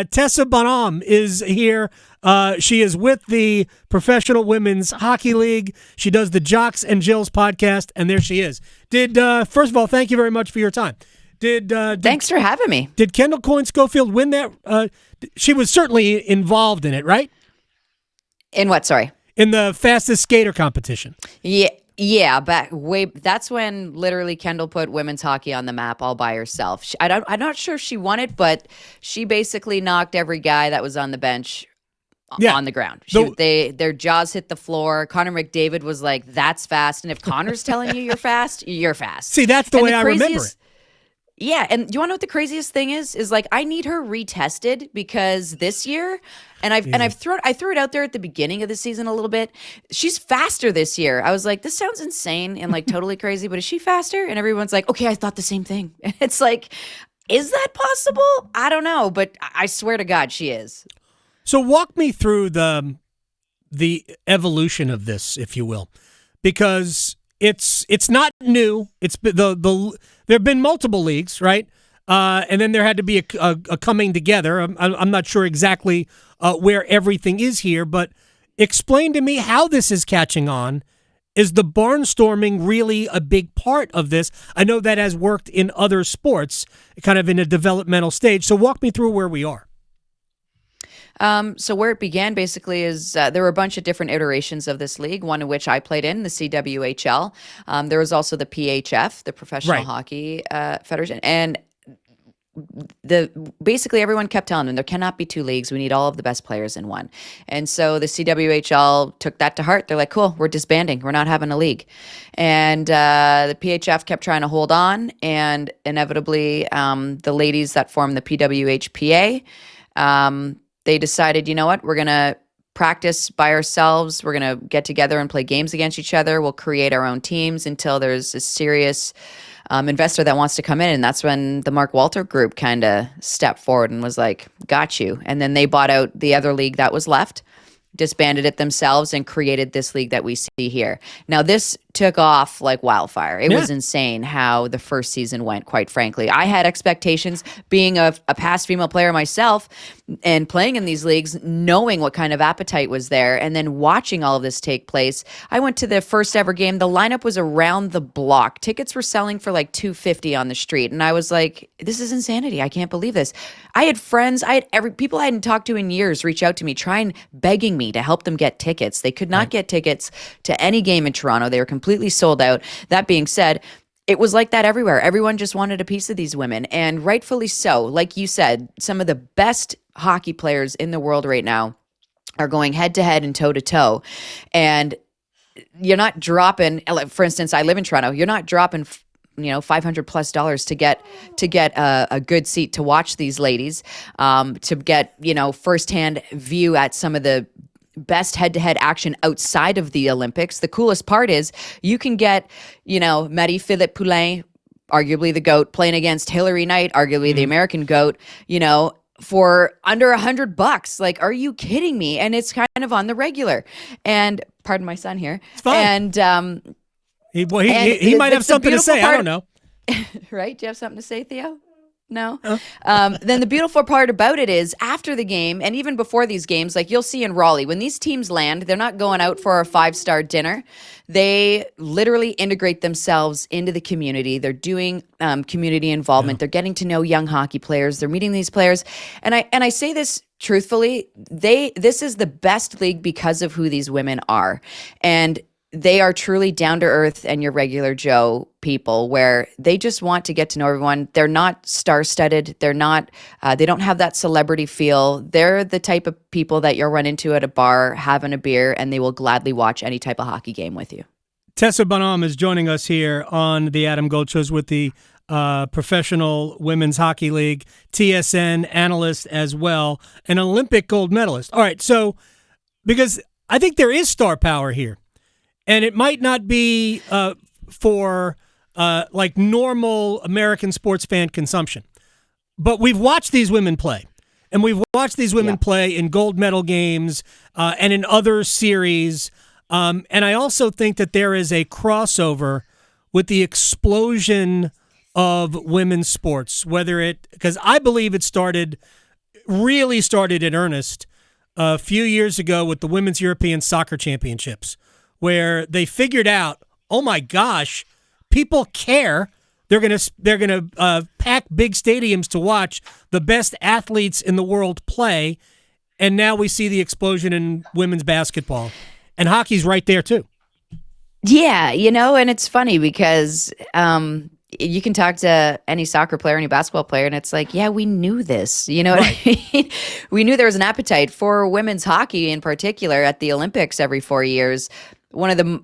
Tessa Bonhomme is here. She is with the Professional Women's Hockey League. She does the Jocks and Jills podcast, and there she is. First of all, thank you very much for your time. Thanks for having me. Did Kendall Coyne Schofield win that? She was certainly involved in it, right? In what? Sorry. In the fastest skater competition. Yeah, that's when literally Kendall put women's hockey on the map all by herself. I'm not sure if she won it, but she basically knocked every guy that was on the bench on the ground. Their jaws hit the floor. Connor McDavid was like, "That's fast," and if Connor's telling you you're fast, you're fast. See, that's the way I remember it. Yeah, and do you want to know what the craziest thing is? Is like I need her retested because this year, I threw it out there at the beginning of the season a little bit. She's faster this year. I was like, this sounds insane and like totally crazy, but is she faster? And everyone's like, okay, I thought the same thing. It's like, is that possible? I don't know, but I swear to God, she is. So walk me through the evolution of this, if you will, because it's not new. It's there have been multiple leagues, right? And then there had to be a coming together. I'm not sure exactly where everything is here, but explain to me how this is catching on. Is the barnstorming really a big part of this? I know that has worked in other sports, kind of in a developmental stage. So walk me through where we are. So where it began basically is there were a bunch of different iterations of this league, one of which I played in, the CWHL. There was also the PHF, the Professional Hockey Federation. And basically everyone kept telling them there cannot be two leagues. We need all of the best players in one. And so the CWHL took that to heart. They're like, cool, we're disbanding. We're not having a league. And the PHF kept trying to hold on. And inevitably, the ladies that formed the PWHPA, they decided, you know what, we're going to practice by ourselves. We're going to get together and play games against each other. We'll create our own teams until there's a serious investor that wants to come in. And that's when the Mark Walter group kind of stepped forward and was like, got you. And then they bought out the other league that was left, disbanded it themselves, and created this league that we see here. Now, this took off like wildfire. It was insane how the first season went, quite frankly. I had expectations, being a past female player myself and playing in these leagues, knowing what kind of appetite was there, and then watching all of this take place. I went to the first ever game. The lineup was around the block. Tickets were selling for like $250 on the street. And I was like, this is insanity. I can't believe this. I had friends, people I hadn't talked to in years reach out to me, begging me to help them get tickets. They could not get tickets to any game in Toronto. They were completely sold out. That being said, it was like that everywhere. Everyone just wanted a piece of these women, and rightfully so. Like you said, some of the best hockey players in the world right now are going head to head and toe to toe. And you're not dropping, for instance, I live in Toronto, you're not dropping $500+ to get a good seat to watch these ladies, to get, firsthand view at some of the best head-to-head action outside of the Olympics. The coolest part is you can get, Marie-Philippe Poulin, arguably the GOAT, playing against Hillary Knight, arguably the American GOAT, for under $100. Like, are you kidding me? And it's kind of on the regular. And pardon my son here. It's fine. And he might have something to say. I don't know. Right? Do you have something to say, Theo? No. Then the beautiful part about it is after the game, and even before these games, like you'll see in Raleigh, when these teams land, they're not going out for a 5-star dinner. They literally integrate themselves into the community. They're doing community involvement. They're getting to know young hockey players. They're meeting these players. And I say this truthfully, this is the best league because of who these women are. And they are truly down to earth and your regular Joe people, where they just want to get to know everyone. They're not star-studded. They're not, they don't have that celebrity feel. They're the type of people that you'll run into at a bar having a beer, and they will gladly watch any type of hockey game with you. Tessa Bonhomme is joining us here on the Adam Gold Shows with the Professional Women's Hockey League, TSN analyst as well, an Olympic gold medalist. All right, so because I think there is star power here. And it might not be for like normal American sports fan consumption. But we've watched these women play. And we've watched these women play in gold medal games and in other series. And I also think that there is a crossover with the explosion of women's sports, because I believe it started really started in earnest a few years ago with the Women's European Soccer Championships, where they figured out, oh my gosh, people care. They're gonna pack big stadiums to watch the best athletes in the world play, and now we see the explosion in women's basketball, and hockey's right there too. Yeah, and it's funny because you can talk to any soccer player, any basketball player, and it's like, yeah, we knew this. You know what I mean? We knew there was an appetite for women's hockey in particular at the Olympics every 4 years. One of the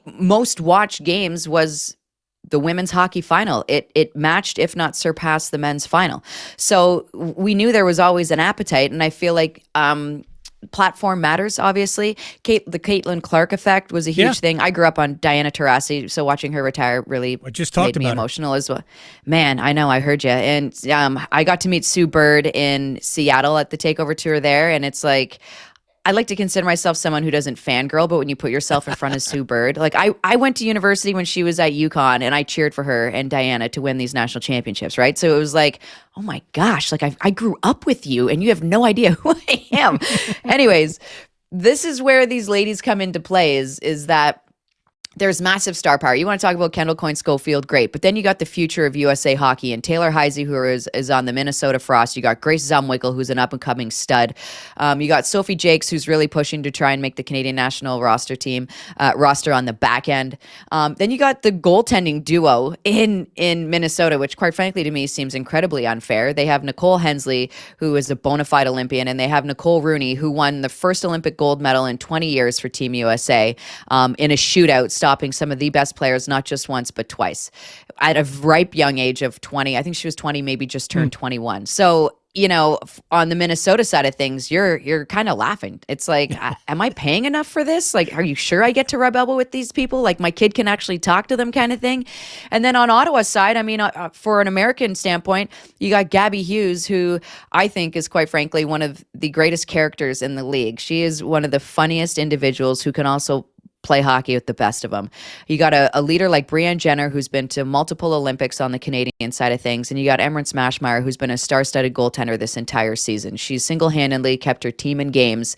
most watched games was the women's hockey final. It matched, if not surpassed, the men's final. So we knew there was always an appetite, and I feel like platform matters, obviously. The Caitlin Clark effect was a huge thing. I grew up on Diana Taurasi, so watching her retire really made me emotional as well. Man, I know, I heard you. And I got to meet Sue Bird in Seattle at the Takeover Tour there, and it's like, I like to consider myself someone who doesn't fangirl, but when you put yourself in front of Sue Bird, like I went to university when she was at UConn, and I cheered for her and Diana to win these national championships, right? So it was like, oh my gosh, like I grew up with you and you have no idea who I am. Anyways, this is where these ladies come into play is that there's massive star power. You want to talk about Kendall, Coyne, Schofield, great. But then you got the future of USA hockey and Taylor Heisey, who is on the Minnesota Frost. You got Grace Zumwickel, who's an up-and-coming stud. You got Sophie Jakes, who's really pushing to try and make the Canadian national roster on the back end. Then you got the goaltending duo in Minnesota, which quite frankly to me seems incredibly unfair. They have Nicole Hensley, who is a bona fide Olympian, and they have Nicole Rooney, who won the first Olympic gold medal in 20 years for Team USA in a shootout, stopping some of the best players, not just once, but twice. At a ripe young age of 20, I think she was 20, maybe just turned 21. So, on the Minnesota side of things, you're kind of laughing. It's like, am I paying enough for this? Like, are you sure I get to rub elbow with these people? Like, my kid can actually talk to them kind of thing. And then on Ottawa's side, I mean, for an American standpoint, you got Gabby Hughes, who I think is quite frankly one of the greatest characters in the league. She is one of the funniest individuals who can also play hockey with the best of them. You got a leader like Brianne Jenner, who's been to multiple Olympics on the Canadian side of things, and you got Emmerich Smashmeyer, who's been a star-studded goaltender this entire season. She's single-handedly kept her team in games.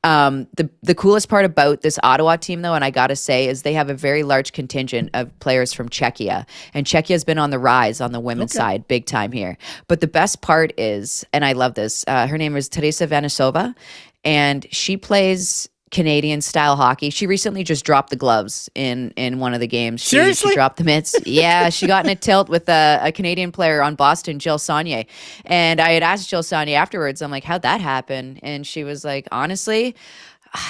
The coolest part about this Ottawa team, though, and I gotta say, is they have a very large contingent of players from Czechia, and Czechia's been on the rise on the women's side, big time here. But the best part is, and I love this, her name is Tereza Vanisova, and she plays Canadian style hockey. She recently just dropped the gloves in one of the games. Seriously? She dropped the mitts. Yeah, she got in a tilt with a Canadian player on Boston, Jill Saunier. And I had asked Jill Saunier afterwards, I'm like, how'd that happen? And she was like, honestly,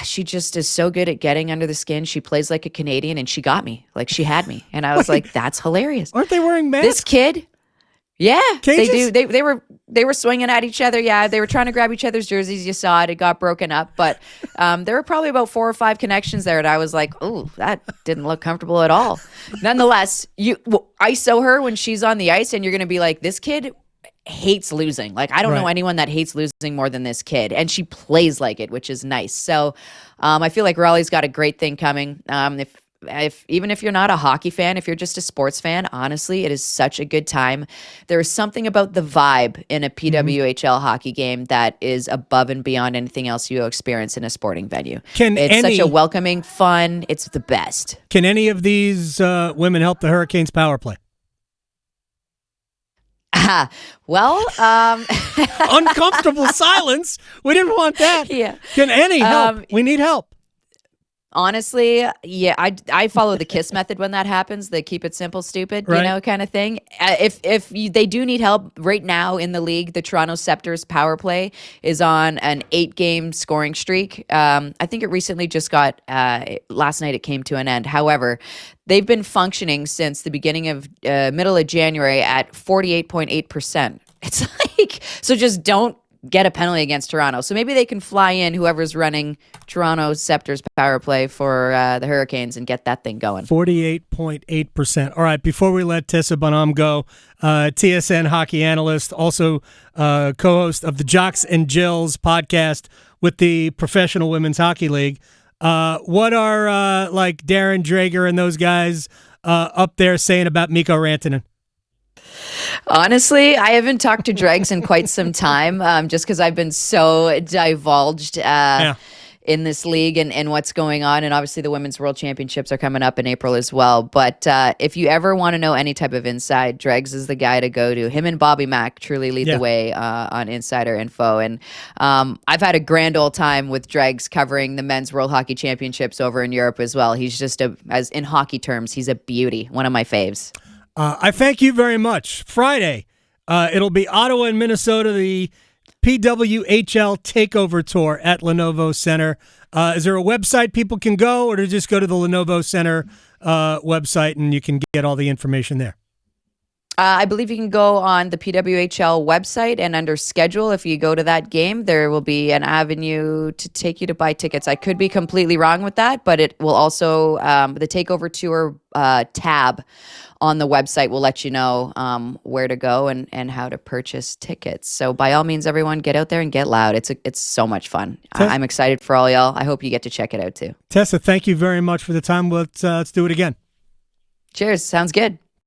she just is so good at getting under the skin. She plays like a Canadian, and she got me. Like, she had me. And I was like, that's hilarious. Aren't they wearing masks? This kid... Yeah, Cages? they do. They were swinging at each other. Yeah, they were trying to grab each other's jerseys. You saw it. It got broken up. But there were probably about 4 or 5 connections there. And I was like, oh, that didn't look comfortable at all. Nonetheless, you ISO her when she's on the ice, and you're going to be like, this kid hates losing. Like, I don't know anyone that hates losing more than this kid. And she plays like it, which is nice. So I feel like Raleigh's got a great thing coming. Even if you're not a hockey fan, if you're just a sports fan, honestly, it is such a good time. There is something about the vibe in a PWHL hockey game that is above and beyond anything else you experience in a sporting venue. It's such a welcoming, fun, it's the best. Can any of these women help the Hurricanes power play? Well, uncomfortable silence. We didn't want that. Yeah. Can any help? We need help. Honestly, yeah, I follow the KISS method when that happens, the keep it simple, stupid, kind of thing. If they do need help right now in the league, the Toronto Scepter's power play is on an 8-game scoring streak. I think it recently just got, last night it came to an end. However, they've been functioning since the beginning of middle of January at 48.8%. It's like, so just don't get a penalty against Toronto. So maybe they can fly in whoever's running Toronto Scepter's power play for the Hurricanes and get that thing going. 48.8%. All right, before we let Tessa Bonhomme go, TSN hockey analyst, also co-host of the Jocks and Jills podcast with the Professional Women's Hockey League. What are like Darren Drager and those guys up there saying about Mikko Rantanen? Honestly, I haven't talked to Dregs in quite some time, just because I've been so divulged Yeah. in this league and what's going on. And obviously, the Women's World Championships are coming up in April as well. But if you ever want to know any type of inside, Dregs is the guy to go to. Him and Bobby Mack truly lead the way on insider info. And I've had a grand old time with Dregs covering the Men's World Hockey Championships over in Europe as well. He's just, as in hockey terms, he's a beauty. One of my faves. I thank you very much. Friday, it'll be Ottawa and Minnesota, the PWHL Takeover Tour at Lenovo Center. Is there a website people can go, or to just go to the Lenovo Center website and you can get all the information there? I believe you can go on the PWHL website, and under schedule, if you go to that game, there will be an avenue to take you to buy tickets. I could be completely wrong with that, but it will also, the Takeover Tour tab on the website will let you know where to go and how to purchase tickets. So by all means, everyone, get out there and get loud. It's so much fun. I'm excited for all y'all. I hope you get to check it out too. Tessa, thank you very much for the time. Let's do it again. Cheers. Sounds good.